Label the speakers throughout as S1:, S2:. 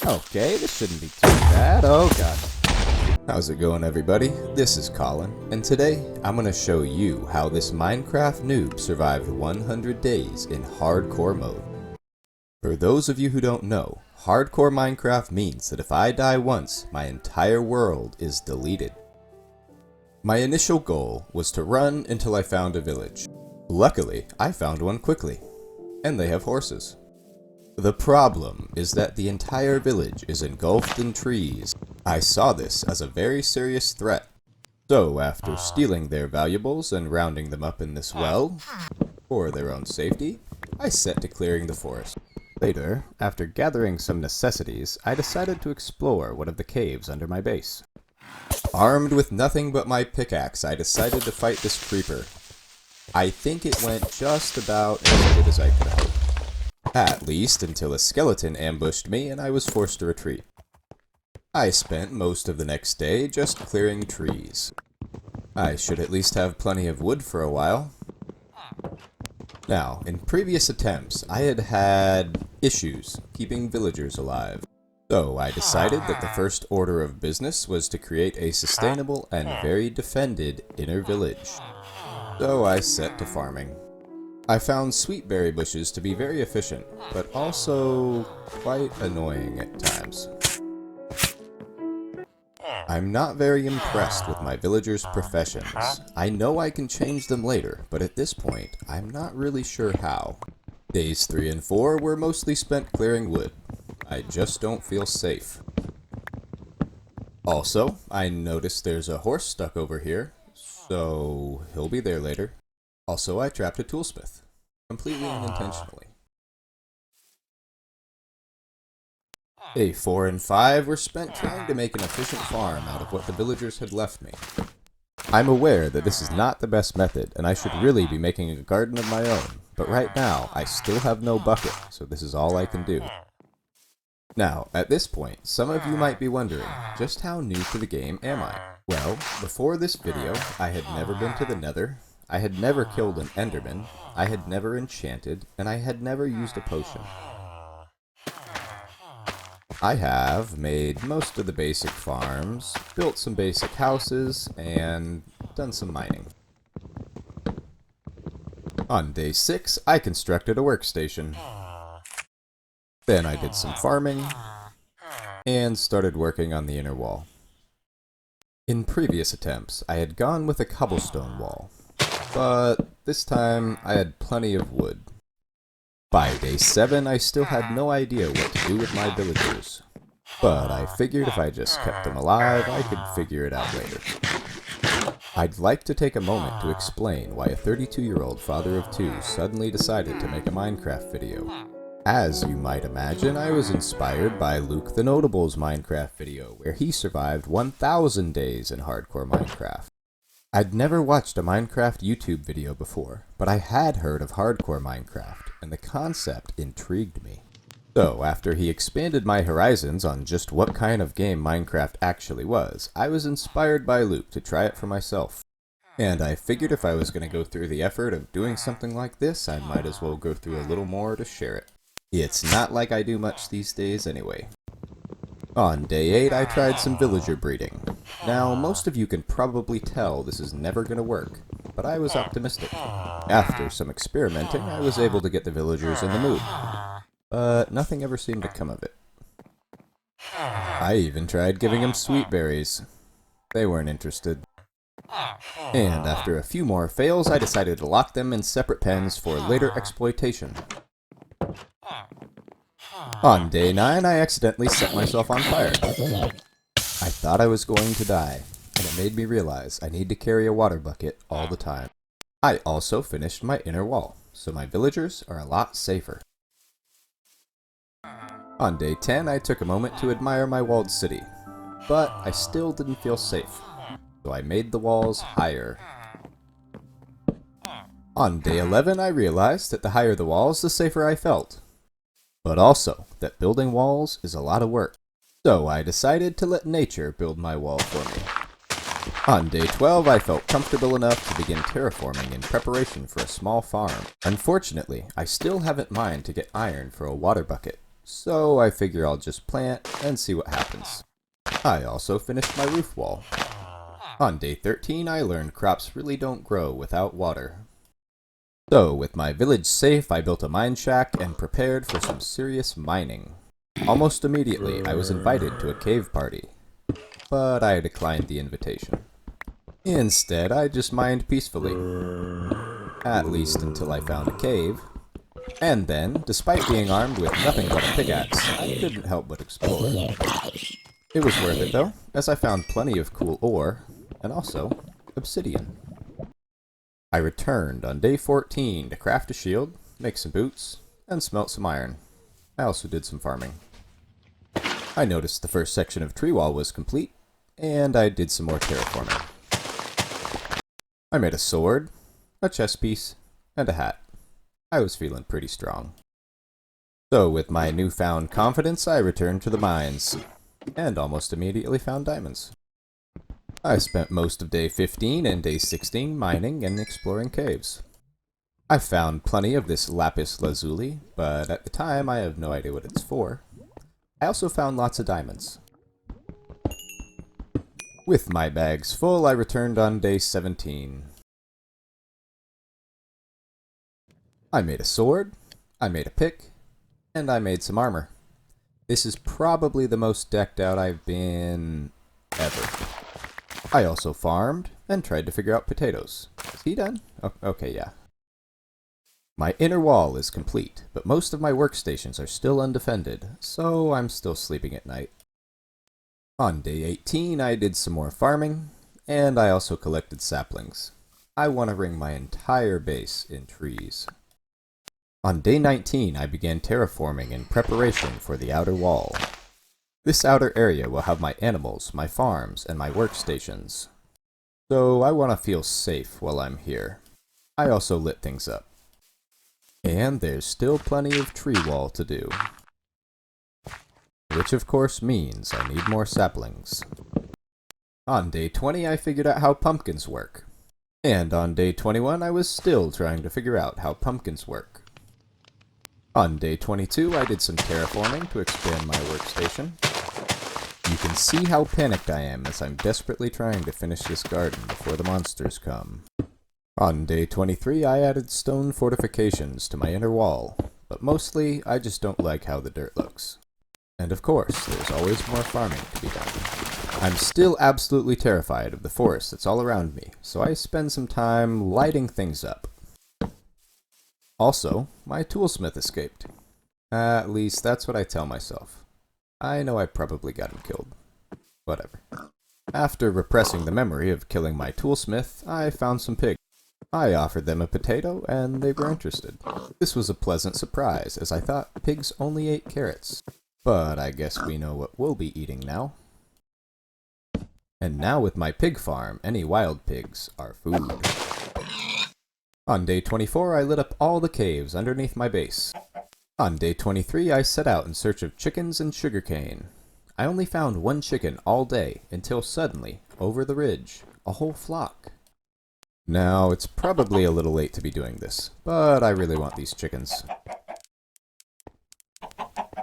S1: Okay, this shouldn't be too bad. Oh god. How's it going, everybody? This is Colin, and today I'm going to show you how this Minecraft noob survived 100 days in hardcore mode. For those of you who don't know, hardcore Minecraft means that if I die once, my entire world is deleted. My initial goal was to run until I found a village. Luckily, I found one quickly, and they have horses. The problem is that the entire village is engulfed in trees. I saw this as a very serious threat. So after stealing their valuables and rounding them up in this well, for their own safety, I set to clearing the forest. Later, after gathering some necessities, I decided to explore one of the caves under my base. Armed with nothing but my pickaxe, I decided to fight this creeper. I think it went just about as good as I could hope. At least until a skeleton ambushed me and I was forced to retreat. I spent most of the next day just clearing trees. I should at least have plenty of wood for a while. Now, in previous attempts, I had had issues keeping villagers alive. So I decided that the first order of business was to create a sustainable and very defended inner village. So I set to farming. I found sweetberry bushes to be very efficient, but also quite annoying at times. I'm not very impressed with my villagers' professions. I know I can change them later, but at this point, I'm not really sure how. Days 3 and 4 were mostly spent clearing wood. I just don't feel safe. Also, I noticed there's a horse stuck over here, so he'll be there later. Also, I trapped a toolsmith, completely unintentionally. Day 4 and 5 were spent trying to make an efficient farm out of what the villagers had left me. I'm aware that this is not the best method, and I should really be making a garden of my own, but right now, I still have no bucket, so this is all I can do. Now, at this point, some of you might be wondering, just how new to the game am I? Well, before this video, I had never been to the nether, I had never killed an enderman, I had never enchanted, and I had never used a potion. I have made most of the basic farms, built some basic houses, and done some mining. On day 6, I constructed a workstation. Then I did some farming, and started working on the inner wall. In previous attempts, I had gone with a cobblestone wall, but this time I had plenty of wood. By day 7, I still had no idea what to do with my villagers, but I figured if I just kept them alive, I could figure it out later. I'd like to take a moment to explain why a 32-year-old father of 2 suddenly decided to make a Minecraft video. As you might imagine, I was inspired by Luke the Notable's Minecraft video, where he survived 1,000 days in hardcore Minecraft. I'd never watched a Minecraft YouTube video before, but I had heard of hardcore Minecraft, and the concept intrigued me. So, after he expanded my horizons on just what kind of game Minecraft actually was, I was inspired by Luke to try it for myself. And I figured if I was going to go through the effort of doing something like this, I might as well go through a little more to share it. It's not like I do much these days anyway. On day 8, I tried some villager breeding. Now, most of you can probably tell this is never going to work, but I was optimistic. After some experimenting, I was able to get the villagers in the mood, but nothing ever seemed to come of it. I even tried giving them sweet berries. They weren't interested. And after a few more fails, I decided to lock them in separate pens for later exploitation. On day 9, I accidentally set myself on fire. I thought I was going to die, and it made me realize I need to carry a water bucket all the time. I also finished my inner wall, so my villagers are a lot safer. On day 10, I took a moment to admire my walled city, but I still didn't feel safe, so I made the walls higher. On day 11, I realized that the higher the walls, the safer I felt. But also, that building walls is a lot of work. So I decided to let nature build my wall for me. On day 12, I felt comfortable enough to begin terraforming in preparation for a small farm. Unfortunately, I still haven't mined to get iron for a water bucket, so I figure I'll just plant and see what happens. I also finished my roof wall. On day 13, I learned crops really don't grow without water. So, with my village safe, I built a mine shack and prepared for some serious mining. Almost immediately, I was invited to a cave party, but I declined the invitation. Instead, I just mined peacefully, at least until I found a cave. And then, despite being armed with nothing but a pickaxe, I couldn't help but explore. It was worth it though, as I found plenty of cool ore, and also obsidian. I returned on day 14 to craft a shield, make some boots, and smelt some iron. I also did some farming. I noticed the first section of tree wall was complete, and I did some more terraforming. I made a sword, a chest piece, and a hat. I was feeling pretty strong. So with my newfound confidence, I returned to the mines, and almost immediately found diamonds. I spent most of day 15 and day 16 mining and exploring caves. I found plenty of this lapis lazuli, but at the time I have no idea what it's for. I also found lots of diamonds. With my bags full, I returned on day 17. I made a sword, I made a pick, and I made some armor. This is probably the most decked out I've been ever. I also farmed and tried to figure out potatoes. Is he done? Oh, okay, yeah. My inner wall is complete, but most of my workstations are still undefended, so I'm still sleeping at night. On day 18, I did some more farming, and I also collected saplings. I want to ring my entire base in trees. On day 19, I began terraforming in preparation for the outer wall. This outer area will have my animals, my farms, and my workstations. So I want to feel safe while I'm here. I also lit things up. And there's still plenty of tree wall to do. Which of course means I need more saplings. On day 20, I figured out how pumpkins work. And on day 21, I was still trying to figure out how pumpkins work. On day 22, I did some terraforming to expand my workstation. You can see how panicked I am as I'm desperately trying to finish this garden before the monsters come. On day 23, I added stone fortifications to my inner wall, but mostly I just don't like how the dirt looks. And of course, there's always more farming to be done. I'm still absolutely terrified of the forest that's all around me, so I spend some time lighting things up. Also, my toolsmith escaped. At least that's what I tell myself. I know I probably got him killed. Whatever. After repressing the memory of killing my toolsmith, I found some pigs. I offered them a potato, and they were interested. This was a pleasant surprise, as I thought pigs only ate carrots. But I guess we know what we'll be eating now. And now with my pig farm, any wild pigs are food. On day 24, I lit up all the caves underneath my base. On day 23, I set out in search of chickens and sugarcane. I only found one chicken all day, until suddenly, over the ridge, a whole flock. Now, it's probably a little late to be doing this, but I really want these chickens.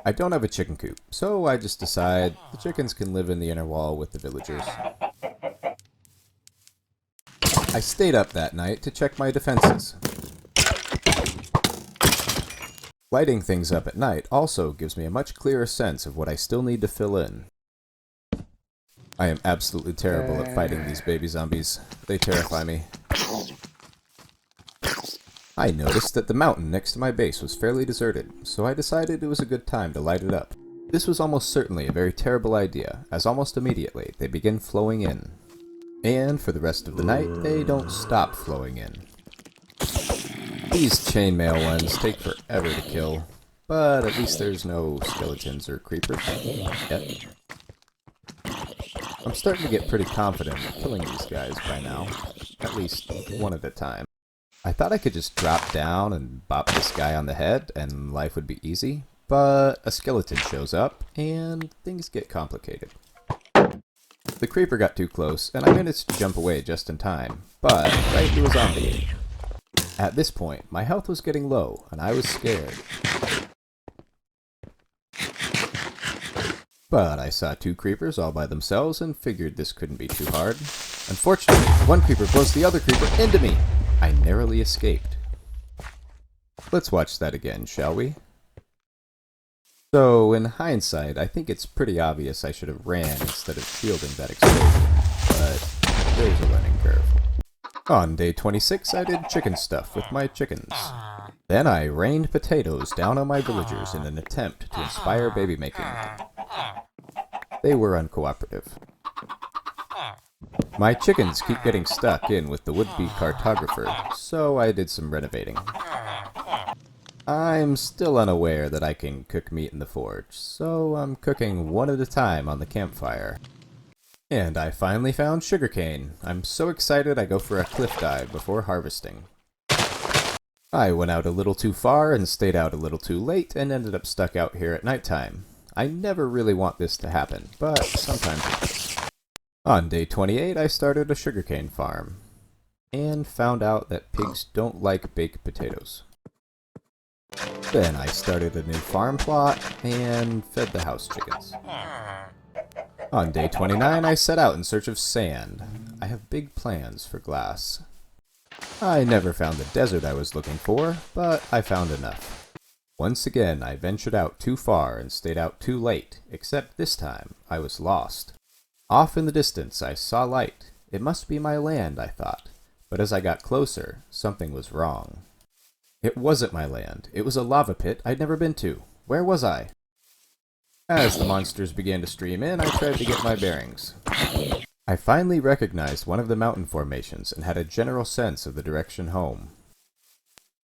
S1: I don't have a chicken coop, so I just decide the chickens can live in the inner wall with the villagers. I stayed up that night to check my defenses. Lighting things up at night also gives me a much clearer sense of what I still need to fill in. I am absolutely terrible at fighting these baby zombies. They terrify me. I noticed that the mountain next to my base was fairly deserted, so I decided it was a good time to light it up. This was almost certainly a very terrible idea, as almost immediately they begin flowing in. And for the rest of the night, they don't stop flowing in. These chainmail ones take forever to kill, but at least there's no skeletons or creepers yet. I'm starting to get pretty confident in killing these guys by now, at least one at a time. I thought I could just drop down and bop this guy on the head and life would be easy, but a skeleton shows up and things get complicated. The creeper got too close and I managed to jump away just in time, but right into a zombie. At this point, my health was getting low and I was scared. But I saw two creepers all by themselves and figured this couldn't be too hard. Unfortunately, one creeper blows the other creeper into me. I narrowly escaped. Let's watch that again, shall we? So, in hindsight, I think it's pretty obvious I should have ran instead of shielding that explosion, but there's a learning curve. On day 26, I did chicken stuff with my chickens. Then I rained potatoes down on my villagers in an attempt to inspire baby making. They were uncooperative. My chickens keep getting stuck in with the would-be cartographer, so I did some renovating. I'm still unaware that I can cook meat in the forge, so I'm cooking one at a time on the campfire. And I finally found sugarcane. I'm so excited I go for a cliff dive before harvesting. I went out a little too far and stayed out a little too late and ended up stuck out here at nighttime. I never really want this to happen, but sometimes it does. On day 28, I started a sugarcane farm, and found out that pigs don't like baked potatoes. Then I started a new farm plot, and fed the house chickens. On day 29, I set out in search of sand. I have big plans for glass. I never found the desert I was looking for, but I found enough. Once again, I ventured out too far and stayed out too late, except this time, I was lost. Off in the distance, I saw light. It must be my land, I thought. But as I got closer, something was wrong. It wasn't my land. It was a lava pit I'd never been to. Where was I? As the monsters began to stream in, I tried to get my bearings. I finally recognized one of the mountain formations and had a general sense of the direction home.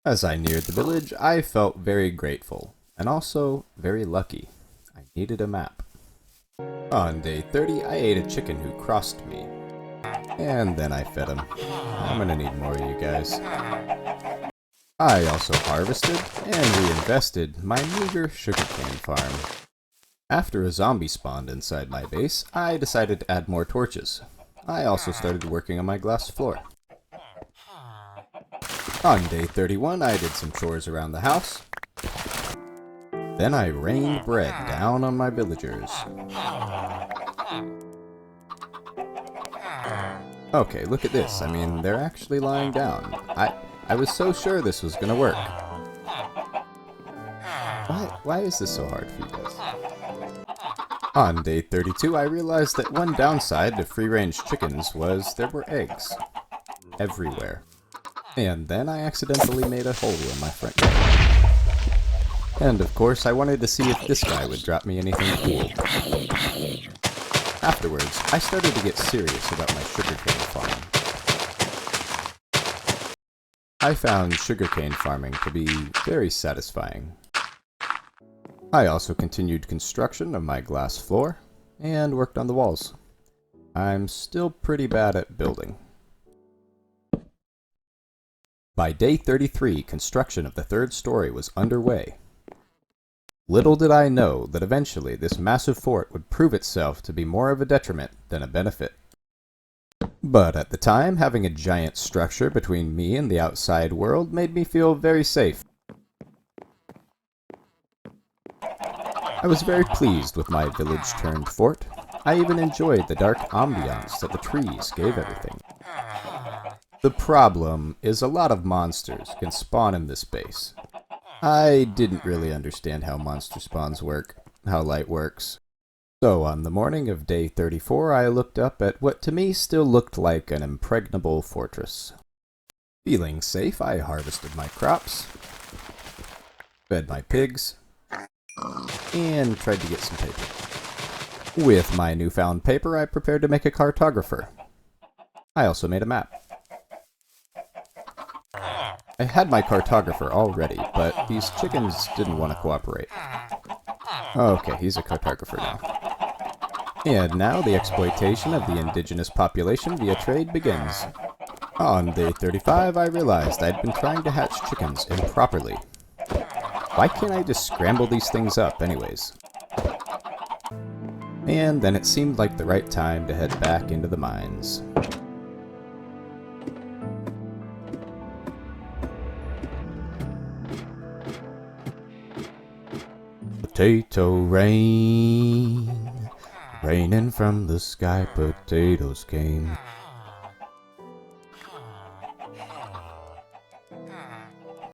S1: As I neared the village, I felt very grateful, and also very lucky. I needed a map. On day 30, I ate a chicken who crossed me. And then I fed him. I'm gonna need more of you guys. I also harvested and reinvested my meager sugarcane farm. After a zombie spawned inside my base, I decided to add more torches. I also started working on my glass floor. On day 31, I did some chores around the house. Then I rained bread down on my villagers. Okay, look at this. I mean, they're actually lying down. I was so sure this was gonna work. Why is this so hard for you guys? On day 32, I realized that one downside to free-range chickens was there were eggs. Everywhere. And then I accidentally made a hole in my front yard. And of course, I wanted to see if this guy would drop me anything cool. Afterwards, I started to get serious about my sugarcane farm. I found sugarcane farming to be very satisfying. I also continued construction of my glass floor, and worked on the walls. I'm still pretty bad at building. By day 33, construction of the third story was underway. Little did I know that eventually this massive fort would prove itself to be more of a detriment than a benefit. But at the time, having a giant structure between me and the outside world made me feel very safe. I was very pleased with my village-turned fort. I even enjoyed the dark ambiance that the trees gave everything. The problem is a lot of monsters can spawn in this base. I didn't really understand how monster spawns work, how light works. So on the morning of day 34, I looked up at what to me still looked like an impregnable fortress. Feeling safe, I harvested my crops, fed my pigs, and tried to get some paper. With my newfound paper, I prepared to make a cartographer. I also made a map. I had my cartographer all ready, but these chickens didn't want to cooperate. Okay, he's a cartographer now. And now the exploitation of the indigenous population via trade begins. On day 35, I realized I'd been trying to hatch chickens improperly. Why can't I just scramble these things up anyways? And then it seemed like the right time to head back into the mines. Potato rain, Raining from the sky, potatoes came.